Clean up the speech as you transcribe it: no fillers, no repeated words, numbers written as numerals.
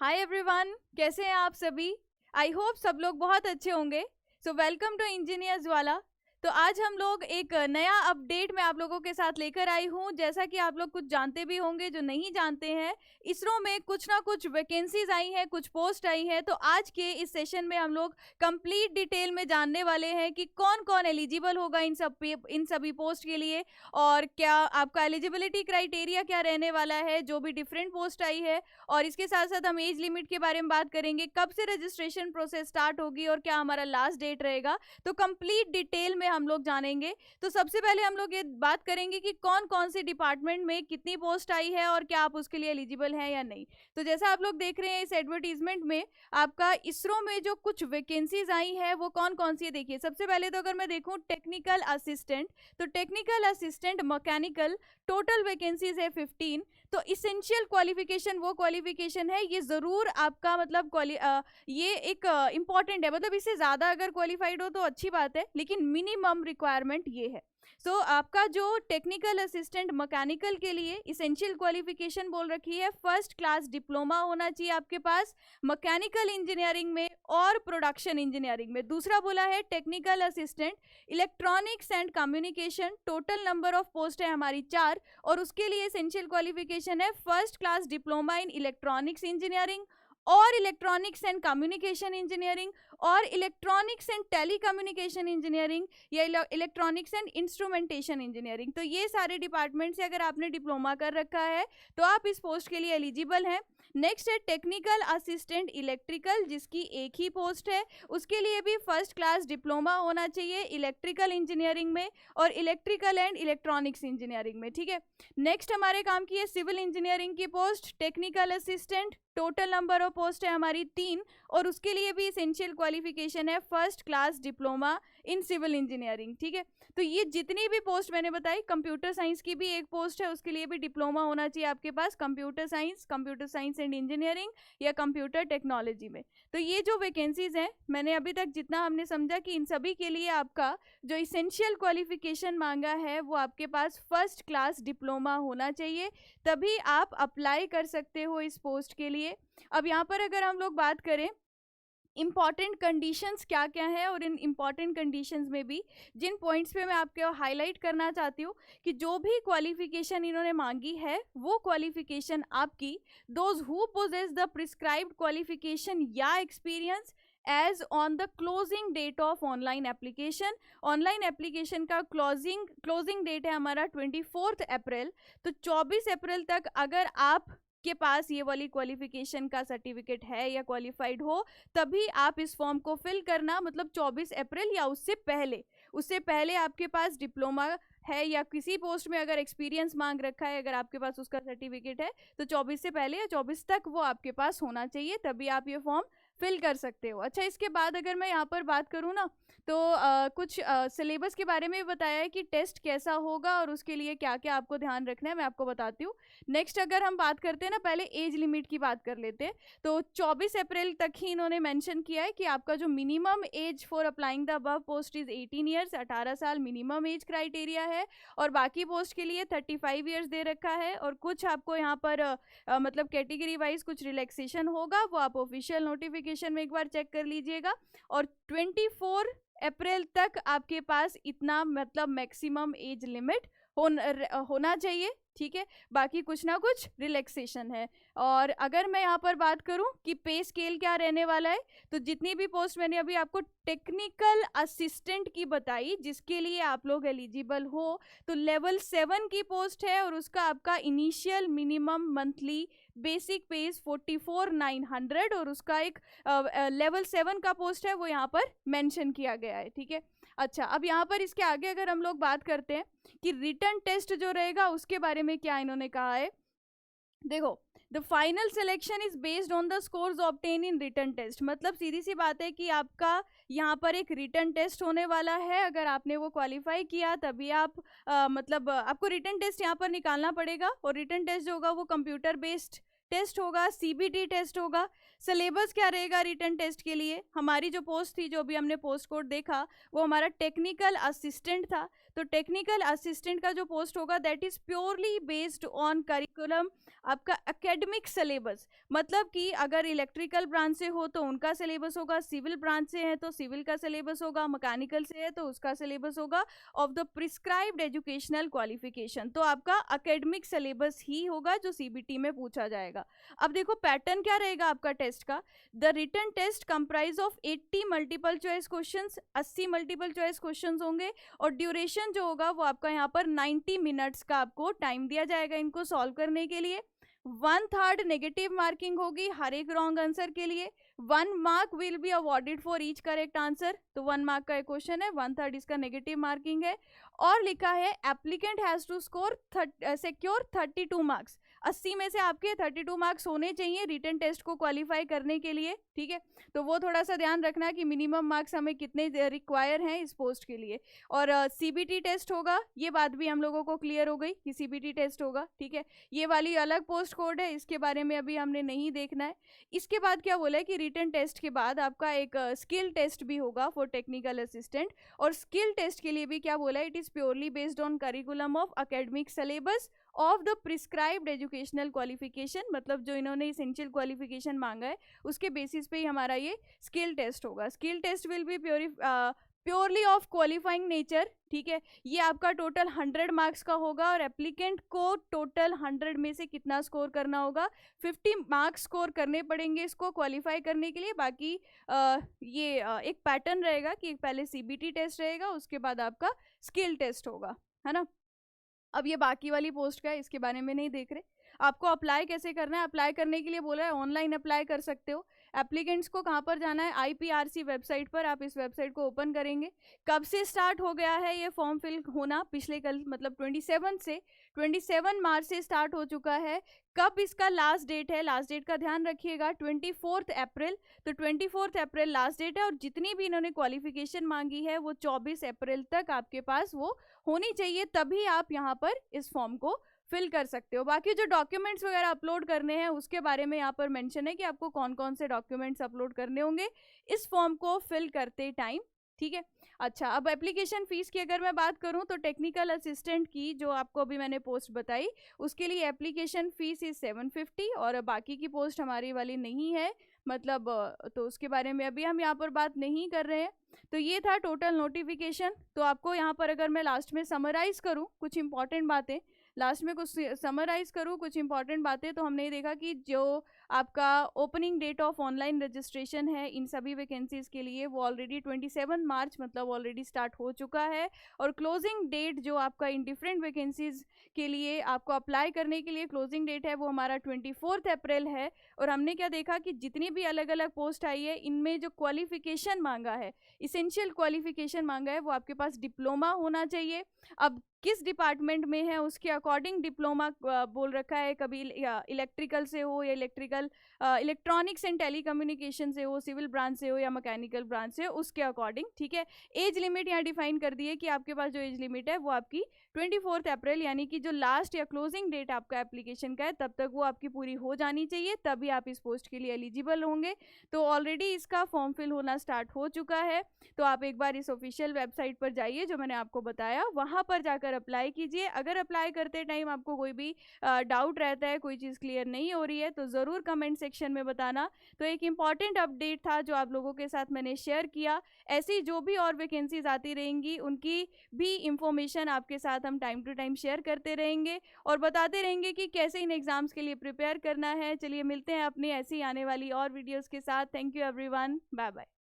Hi everyone, कैसे हैं आप सभी। आई होप सब लोग बहुत अच्छे होंगे। सो वेलकम टू इंजीनियर्स वाला। तो आज हम लोग एक नया अपडेट मैं आप लोगों के साथ लेकर आई हूँ। जैसा कि आप लोग कुछ जानते भी होंगे, जो नहीं जानते हैं, इसरो में कुछ ना कुछ वैकेंसीज आई हैं, कुछ पोस्ट आई हैं। तो आज के इस सेशन में हम लोग कंप्लीट डिटेल में जानने वाले हैं कि कौन कौन एलिजिबल होगा इन सभी पोस्ट के लिए, और क्या आपका एलिजिबिलिटी क्राइटेरिया क्या रहने वाला है जो भी डिफरेंट पोस्ट आई है। और इसके साथ साथ हम एज लिमिट के बारे में बात करेंगे, कब से रजिस्ट्रेशन प्रोसेस स्टार्ट होगी और क्या हमारा लास्ट डेट रहेगा। तो कंप्लीट डिटेल में हम लोग जानेंगे। तो सबसे पहले हम लोग ये बात करेंगे कि कौन कौन सी डिपार्टमेंट में कितनी पोस्ट आई है और क्या आप उसके लिए एलिजिबल हैं या नहीं। तो जैसा आप लोग देख रहे हैं इस एडवर्टीजमेंट में, आपका इसरो में जो कुछ वैकेंसीज आई है वो कौन कौन सी है। देखिए, सबसे पहले तो अगर मैं देखूं टेक्निकल असिस्टेंट, तो technical assistant mechanical total vacancies है 15। तो इसेंशियल क्वालिफिकेशन वो क्वालिफिकेशन है, ये ज़रूर आपका मतलब ये एक इम्पॉर्टेंट है। मतलब इससे ज़्यादा अगर क्वालिफाइड हो तो अच्छी बात है, लेकिन मिनिमम रिक्वायरमेंट ये है। सो आपका जो टेक्निकल असिस्टेंट मैकेनिकल के लिए इसेंशियल क्वालिफिकेशन बोल रखी है, फर्स्ट क्लास डिप्लोमा होना चाहिए आपके पास मैकेनिकल इंजीनियरिंग में और प्रोडक्शन इंजीनियरिंग में। दूसरा बोला है technical assistant electronics and communication, total number of post है हमारी 4, और उसके लिए एसेंशियल क्वालिफिकेशन है first class diploma in electronics engineering और इलेक्ट्रॉनिक्स एंड कम्युनिकेशन इंजीनियरिंग और इलेक्ट्रॉनिक्स एंड टेलीकम्युनिकेशन इंजीनियरिंग या इलेक्ट्रॉनिक्स एंड इंस्ट्रूमेंटेशन इंजीनियरिंग। तो ये सारे डिपार्टमेंट से अगर आपने डिप्लोमा कर रखा है तो आप इस पोस्ट के लिए एलिजिबल हैं। नेक्स्ट है टेक्निकल असिस्टेंट इलेक्ट्रिकल, जिसकी एक ही पोस्ट है, उसके लिए भी फर्स्ट क्लास डिप्लोमा होना चाहिए इलेक्ट्रिकल इंजीनियरिंग में और इलेक्ट्रिकल एंड इलेक्ट्रॉनिक्स इंजीनियरिंग में। ठीक है, नेक्स्ट हमारे काम की है सिविल इंजीनियरिंग की post technical assistant, total number of post है हमारी 3, और उसके लिए भी एसेंशियल क्वालिफिकेशन है first class diploma in civil engineering. ठीक है, तो ये जितनी भी पोस्ट मैंने बताई, कंप्यूटर साइंस की भी एक पोस्ट है, उसके लिए भी डिप्लोमा होना चाहिए आपके पास कंप्यूटर साइंस एंड इंजीनियरिंग या कंप्यूटर टेक्नोलॉजी में। तो ये जो वैकेंसीज हैं, मैंने अभी तक जितना हमने समझा कि इन सभी के लिए आपका जो इसेंशियल क्वालिफिकेशन मांगा है वो आपके पास फर्स्ट क्लास डिप्लोमा होना चाहिए, तभी आप अप्लाई कर सकते हो इस पोस्ट के लिए। अब यहाँ पर अगर हम लोग बात करें इम्पॉर्टेंट कंडीशंस क्या क्या है, और इन इम्पॉर्टेंट कंडीशंस में भी जिन पॉइंट्स पे मैं आपके हाईलाइट करना चाहती हूँ कि जो भी क्वालिफिकेशन इन्होंने मांगी है वो क्वालिफिकेशन आपकी those who possess the prescribed qualification या experience as on the closing date of online application. Online application का क्लोजिंग डेट है हमारा 24 अप्रैल। तो 24 अप्रैल तक अगर आप के पास ये वाली क्वालिफिकेशन का सर्टिफिकेट है या क्वालिफाइड हो, तभी आप इस फॉर्म को फिल करना। मतलब 24 अप्रैल या उससे पहले आपके पास डिप्लोमा है या किसी पोस्ट में अगर एक्सपीरियंस मांग रखा है, अगर आपके पास उसका सर्टिफिकेट है तो 24 से पहले या 24 तक वो आपके पास होना चाहिए, तभी आप ये फॉर्म फिल कर सकते हो। अच्छा, इसके बाद अगर मैं यहाँ पर बात करूँ ना, तो कुछ सिलेबस के बारे में भी बताया है कि टेस्ट कैसा होगा और उसके लिए क्या क्या आपको ध्यान रखना है, मैं आपको बताती हूँ। नेक्स्ट अगर हम बात करते हैं ना, पहले एज लिमिट की बात कर लेते हैं। तो 24 अप्रैल तक ही इन्होंने मेंशन किया है कि आपका जो minimum age for applying the above post is 18 years, 18 साल मिनिमम एज क्राइटेरिया है, और बाकी पोस्ट के लिए 35 ईयर्स दे रखा है। और कुछ आपको यहाँ पर मतलब कैटेगरी वाइज कुछ रिलैक्सेशन होगा, वो आप ऑफिशियल नोटिफिकेशन में एक बार चेक कर लीजिएगा। और 24 अप्रैल तक आपके पास इतना मतलब मैक्सिमम एज लिमिट होना चाहिए। ठीक है, बाकी कुछ ना कुछ रिलैक्सेशन है। और अगर मैं यहाँ पर बात करूँ कि पे स्केल क्या रहने वाला है, तो जितनी भी पोस्ट मैंने अभी आपको टेक्निकल असिस्टेंट की बताई जिसके लिए आप लोग एलिजिबल हो, तो लेवल 7 की पोस्ट है, और उसका आपका इनिशियल मिनिमम मंथली बेसिक पे इज 44,900, और उसका एक लेवल 7 का पोस्ट है वो यहाँ पर मेंशन किया गया है। ठीक है, अच्छा, अब यहाँ पर इसके आगे अगर हम लोग बात करते हैं कि रिटन टेस्ट जो रहेगा उसके बारे में क्या इन्होंने कहा है। देखो, the final selection is based on the scores obtain in written test. मतलब सीधी सी बात है कि आपका यहाँ पर एक रिटन टेस्ट होने वाला है, अगर आपने वो क्वालिफाई किया तभी आप मतलब आपको रिटन टेस्ट यहाँ पर निकालना पड़ेगा। और रिटन टेस्ट जो होगा वो कंप्यूटर बेस्ड टेस्ट होगा, सीबीटी टेस्ट होगा। सिलेबस क्या रहेगा रिटन टेस्ट के लिए? हमारी जो पोस्ट थी, जो भी हमने पोस्ट कोड देखा, वो हमारा टेक्निकल असिस्टेंट था। तो टेक्निकल असिस्टेंट का जो पोस्ट होगा that is purely based on curriculum, आपका एकेडमिक सिलेबस। मतलब कि अगर इलेक्ट्रिकल ब्रांच से हो तो उनका सिलेबस होगा, सिविल ब्रांच से है तो सिविल का सिलेबस होगा, मैकेनिकल से है तो उसका सिलेबस होगा, of the prescribed educational qualification. तो आपका एकेडमिक सिलेबस ही होगा जो सीबीटी में पूछा जाएगा। अब देखो पैटर्न क्या रहेगा आपका टेस्ट का। The written test comprise of 80 multiple choice questions, 80 multiple choice questions होंगे, और ड्यूरेशन जो होगा वो आपका यहाँ पर 90 मिनट्स का आपको टाइम दिया जाएगा इनको सॉल्व करने के लिए। 1/3 नेगेटिव मार्किंग होगी हर एक रॉन्ग आंसर के लिए। 1 mark will be awarded for each correct answer. तो 1 मार्क का एक क्वेश्चन है, 1/3 इसका नेगेटिव मार्किंग है। और लिखा है applicant has to score secure 32 marks. 80 में से आपके 32 मार्क्स होने चाहिए रिटन टेस्ट को क्वालिफाई करने के लिए, ठीक है। तो वो थोड़ा सा ध्यान रखना कि मिनिमम मार्क्स हमें कितने रिक्वायर हैं इस पोस्ट के लिए। और सीबीटी टेस्ट होगा, ये बात भी हम लोगों को क्लियर हो गई कि सीबीटी टेस्ट होगा, ठीक है। ये वाली अलग पोस्ट कोड है, इसके बारे में अभी हमने नहीं देखना है। इसके बाद क्या बोला है कि रिटन टेस्ट के बाद आपका एक स्किल टेस्ट भी होगा फॉर टेक्निकल असिस्टेंट। और स्किल टेस्ट के लिए भी क्या बोला है, it is purely based on curriculum of academic syllabus of the prescribed educational qualification. मतलब जो इन्होंने इसेंशियल क्वालिफिकेशन मांगा है उसके बेसिस पे ही हमारा ये स्किल टेस्ट होगा। Skill test will be purely of qualifying nature, ठीक है। ये आपका टोटल 100 मार्क्स का होगा, और एप्लीकेंट को टोटल 100 में से कितना स्कोर करना होगा, 50 मार्क्स स्कोर करने पड़ेंगे इसको क्वालिफाई करने के लिए। बाकी एक पैटर्न रहेगा कि पहले सीबीटी टेस्ट रहेगा, उसके बाद आपका स्किल टेस्ट होगा, है ना। अब ये बाकी वाली पोस्ट का है, इसके बारे में नहीं देख रहे। आपको अप्लाई कैसे करना है, अप्लाई करने के लिए बोला है ऑनलाइन अप्लाई कर सकते हो। एप्लीकेंट्स को कहाँ पर जाना है, आईपीआरसी वेबसाइट पर। आप इस वेबसाइट को ओपन करेंगे। कब से स्टार्ट हो गया है ये फॉर्म फिल होना, पिछले कल मतलब 27 मार्च से स्टार्ट हो चुका है। कब इसका लास्ट डेट है, लास्ट डेट का ध्यान रखिएगा 24 अप्रैल। तो 24 अप्रैल लास्ट डेट है, और जितनी भी इन्होंने क्वालिफिकेशन मांगी है वो 24 अप्रैल तक आपके पास वो होनी चाहिए, तभी आप यहाँ पर इस फॉर्म को फिल कर सकते हो। बाकी जो डॉक्यूमेंट्स वगैरह अपलोड करने हैं उसके बारे में यहाँ पर मेंशन है कि आपको कौन कौन से डॉक्यूमेंट्स अपलोड करने होंगे इस फॉर्म को फिल करते टाइम, ठीक है। अच्छा, अब एप्लीकेशन फीस की अगर मैं बात करूं तो टेक्निकल असिस्टेंट की जो आपको अभी मैंने पोस्ट बताई उसके लिए एप्लीकेशन फीस इज 750, और बाकी की पोस्ट हमारी वाली नहीं है, मतलब तो उसके बारे में अभी हम यहाँ पर बात नहीं कर रहे हैं। तो ये था टोटल नोटिफिकेशन। तो आपको यहाँ पर अगर मैं लास्ट में समराइज करूँ कुछ इंपॉर्टेंट बातें, कुछ इंपॉर्टेंट बातें, तो हमने देखा कि जो आपका opening date of online registration है इन सभी वैकेंसीज के लिए वो ऑलरेडी 27 मार्च मतलब ऑलरेडी स्टार्ट हो चुका है। और क्लोजिंग डेट जो आपका इन डिफरेंट वैकेंसीज के लिए आपको अप्लाई करने के लिए क्लोजिंग डेट है वो हमारा 24 अप्रैल है। और हमने क्या देखा कि जितनी भी अलग अलग पोस्ट आई है इनमें जो क्वालिफिकेशन मांगा है, इसेंशियल क्वालिफिकेशन मांगा है, वो आपके पास डिप्लोमा होना चाहिए। अब किस डिपार्टमेंट में है उसके अकॉर्डिंग डिप्लोमा बोल रखा है, कभी इलेक्ट्रिकल से हो या इलेक्ट्रॉनिक्स एंड टेलीकम्युनिकेशन से हो, सिविल ब्रांच से हो या मैकेनिकल ब्रांच से हो, उसके अकॉर्डिंग, ठीक है। एज लिमिट यहाँ डिफाइन कर दी है कि आपके पास जो एज लिमिट है वो आपकी 24 अप्रैल यानी कि जो लास्ट या क्लोजिंग डेट आपका एप्लीकेशन का है तब तक वो आपकी पूरी हो जानी चाहिए, तभी आप इस पोस्ट के लिए एलिजिबल होंगे। तो ऑलरेडी इसका फॉर्म फिल होना स्टार्ट हो चुका है। तो आप एक बार इस ऑफिशियल वेबसाइट पर जाइए जो मैंने आपको बताया, वहाँ पर जाकर अप्लाई कीजिए। अगर अप्लाई करते टाइम आपको कोई भी डाउट रहता है, कोई चीज़ क्लियर नहीं हो रही है तो ज़रूर कमेंट सेक्शन में बताना। तो एक इम्पॉर्टेंट अपडेट था जो आप लोगों के साथ मैंने शेयर किया। ऐसी जो भी और वैकेंसीज आती रहेंगी उनकी भी इंफॉर्मेशन आपके साथ हम टाइम टू टाइम शेयर करते रहेंगे और बताते रहेंगे कि कैसे इन एग्जाम्स के लिए प्रिपेयर करना है। चलिए मिलते हैं अपनी ऐसी आने वाली और वीडियोज़ के साथ। Thank you everyone, bye bye.